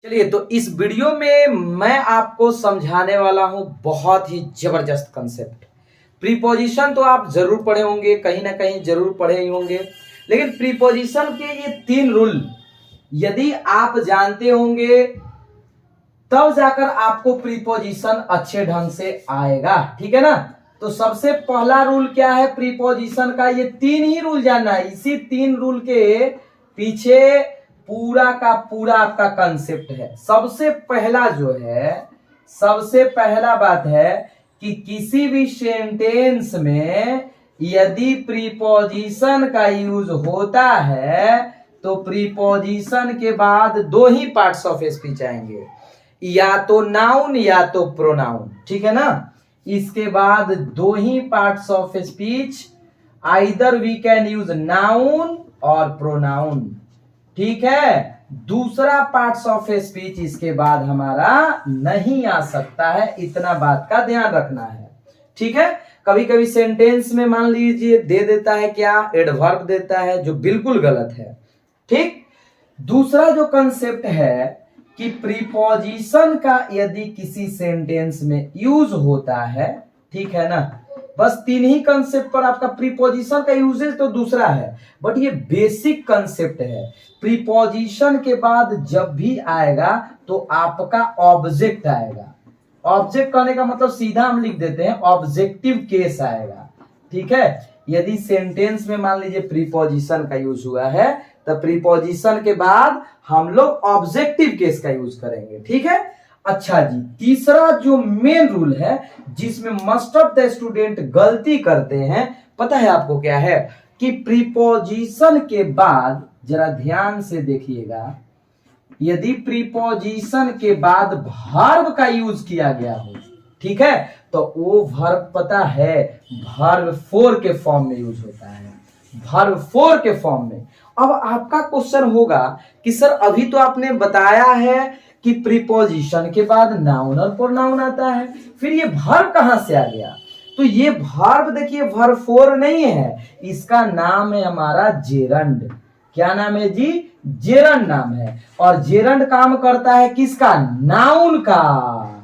चलिए, तो इस वीडियो में मैं आपको समझाने वाला हूं बहुत ही जबरदस्त कंसेप्ट। प्रीपोजिशन तो आप जरूर पढ़े होंगे, कहीं ना कहीं जरूर पढ़े ही होंगे, लेकिन प्रीपोजिशन के ये 3 रूल यदि आप जानते होंगे तब जाकर आपको प्रीपोजिशन अच्छे ढंग से आएगा। ठीक है ना। तो सबसे पहला रूल क्या है प्रीपोजिशन का? ये 3 ही रूल जानना है। इसी 3 रूल के पीछे पूरा का पूरा आपका कंसेप्ट है। सबसे पहला बात है कि किसी भी सेंटेंस में यदि प्रीपोजिशन का यूज होता है तो प्रीपोजिशन के बाद 2 ही पार्ट्स ऑफ स्पीच आएंगे, या तो नाउन या तो प्रोनाउन। ठीक है ना। इसके बाद 2 ही parts of speech, either we can use noun और प्रोनाउन। ठीक है। दूसरा पार्ट्स ऑफ स्पीच इसके बाद हमारा नहीं आ सकता है, इतना बात का ध्यान रखना है। ठीक है। कभी कभी सेंटेंस में मान लीजिए दे देता है क्या, एडवर्ब देता है, जो बिल्कुल गलत है। ठीक। दूसरा जो कंसेप्ट है कि प्रीपोजिशन का यदि किसी सेंटेंस में यूज होता है, ठीक है ना, बस 3 ही कंसेप्ट पर आपका प्रीपोजिशन का यूजेज तो दूसरा है, बट ये बेसिक कंसेप्ट है। प्रीपोजिशन के बाद जब भी आएगा तो आपका ऑब्जेक्ट आएगा। ऑब्जेक्ट कहने का मतलब सीधा हम लिख देते हैं ऑब्जेक्टिव केस आएगा। ठीक है। यदि सेंटेंस में मान लीजिए प्रीपोजिशन का यूज हुआ है तो प्रीपोजिशन के बाद हम लोग ऑब्जेक्टिव केस का यूज करेंगे। ठीक है। अच्छा जी, तीसरा जो मेन रूल है जिसमें मोस्ट ऑफ द स्टूडेंट गलती करते हैं, पता है आपको क्या है? कि प्रीपोजिशन के बाद, जरा ध्यान से देखिएगा, यदि प्रीपोजिशन के बाद वर्ब का यूज किया गया हो, ठीक है, तो वो वर्ब पता है वर्ब 4 के फॉर्म में यूज होता है। वर्ब 4 के फॉर्म में। अब आपका क्वेश्चन होगा कि सर अभी तो आपने बताया है कि प्रीपोजिशन के बाद नाउन और प्रोनाउन आता है, फिर ये वर्ब कहां से आ गया? तो ये वर्ब देखिए वर्ब 4 नहीं है, इसका नाम है हमारा जेरंड। क्या नाम है जी? जेरंड नाम है। और जेरंड काम करता है किसका? नाउन का।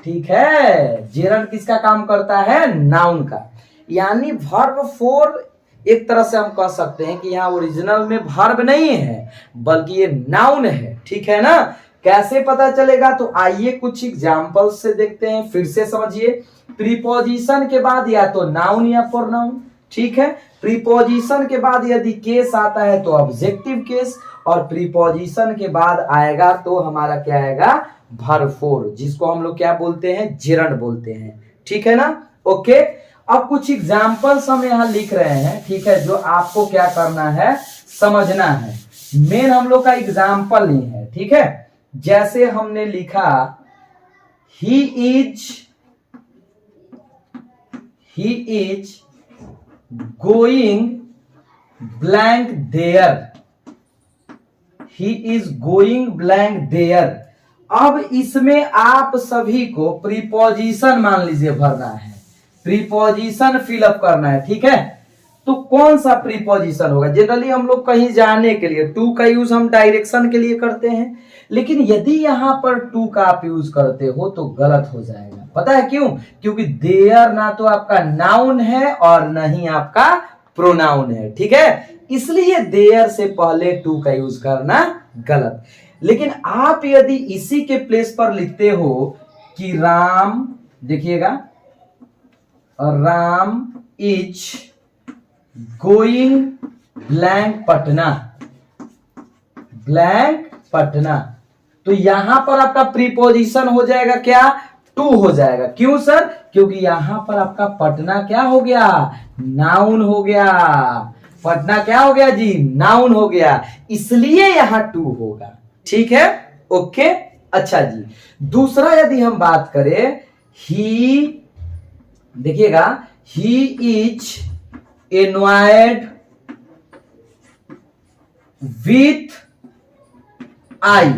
ठीक है। जेरंड किसका काम करता है? नाउन का। यानी वर्ब 4 एक तरह से हम कह सकते हैं कि यहाँ ओरिजिनल में वर्ब नहीं है बल्कि ये नाउन है। ठीक है ना। कैसे पता चलेगा? तो आइए कुछ एग्जांपल से देखते हैं, फिर से समझिए। प्रीपोजिशन के बाद या तो नाउन या प्रोनाउन। ठीक है। प्रीपोजिशन के बाद यदि केस आता है तो ऑब्जेक्टिव केस, और प्रीपोजिशन के बाद आएगा तो हमारा क्या आएगा? वर्ब 4, जिसको हम लोग क्या बोलते हैं? जेरंड बोलते हैं। ठीक है ना। ओके। अब कुछ एग्जाम्पल्स हम यहाँ लिख रहे हैं, ठीक है, जो आपको क्या करना है? समझना है। मेन हम लोग का एग्जाम्पल नहीं है। ठीक है। जैसे हमने लिखा he is going blank there. He is going blank there. अब इसमें आप सभी को प्रीपोजिशन मान लीजिए भरना है, प्रीपोजिशन फिलअप करना है। ठीक है। तो कौन सा प्रीपोजिशन होगा? जनरली हम लोग कहीं जाने के लिए टू का यूज हम डायरेक्शन के लिए करते हैं, लेकिन यदि यहां पर टू का आप यूज करते हो तो गलत हो जाएगा। पता है क्यों? क्योंकि देयर ना तो आपका नाउन है और न ही आपका प्रोनाउन है। ठीक है। इसलिए देयर से पहले टू का यूज करना गलत। लेकिन आप यदि इसी के प्लेस पर लिखते हो कि राम, देखिएगा, Ram is going blank Patna, blank Patna, तो यहां पर आपका प्रीपोजिशन हो जाएगा क्या? टू हो जाएगा। क्यों सर? क्योंकि यहां पर आपका पटना क्या हो गया? नाउन हो गया। पटना क्या हो गया जी? नाउन हो गया। इसलिए यहां टू होगा। ठीक है। ओके। अच्छा जी, दूसरा यदि हम बात करें, ही, देखिएगा, he is annoyed with I.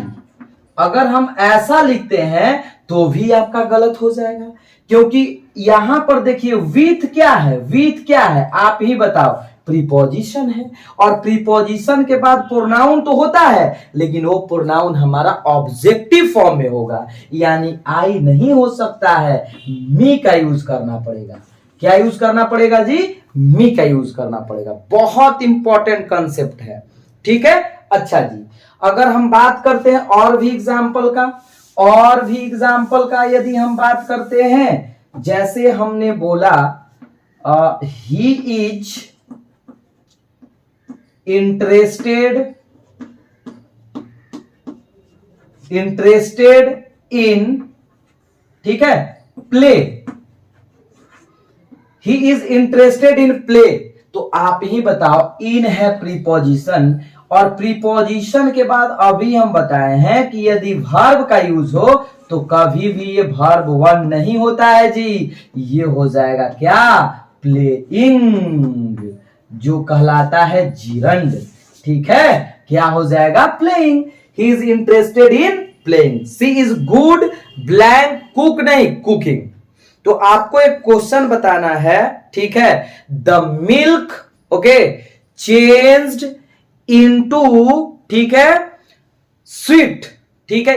अगर हम ऐसा लिखते हैं तो भी आपका गलत हो जाएगा, क्योंकि यहां पर देखिए विथ क्या है? विथ क्या है? आप ही बताओ। प्रीपोजिशन है, और प्रीपोजिशन के बाद प्रोनाउन तो होता है, लेकिन वो प्रोनाउन हमारा ऑब्जेक्टिव फॉर्म में होगा, यानी आई नहीं हो सकता है, मी का यूज करना पड़ेगा। क्या यूज करना पड़ेगा जी? मी का यूज करना पड़ेगा। बहुत इंपॉर्टेंट कंसेप्ट है, ठीक है। अच्छा जी, अगर हम बात करते हैं और भी एग्जाम्पल का, यदि हम बात करते हैं, जैसे हमने बोला ही इज इंटरेस्टेड इन, ठीक है, play. He is interested in play, तो आप ही बताओ, इन है प्रीपोजिशन, और प्रीपोजिशन के बाद अभी हम बताए हैं कि यदि वर्ब का यूज हो तो कभी भी ये वर्ब वन नहीं होता है जी, ये हो जाएगा क्या? प्लेइंग, जो कहलाता है जिरंड, ठीक है। क्या हो जाएगा? Playing. He is interested in playing. She is good blank cook, नहीं कुकिंग। तो आपको एक क्वेश्चन बताना है, ठीक है। The milk, okay, changed into, ठीक है, स्वीट, ठीक है।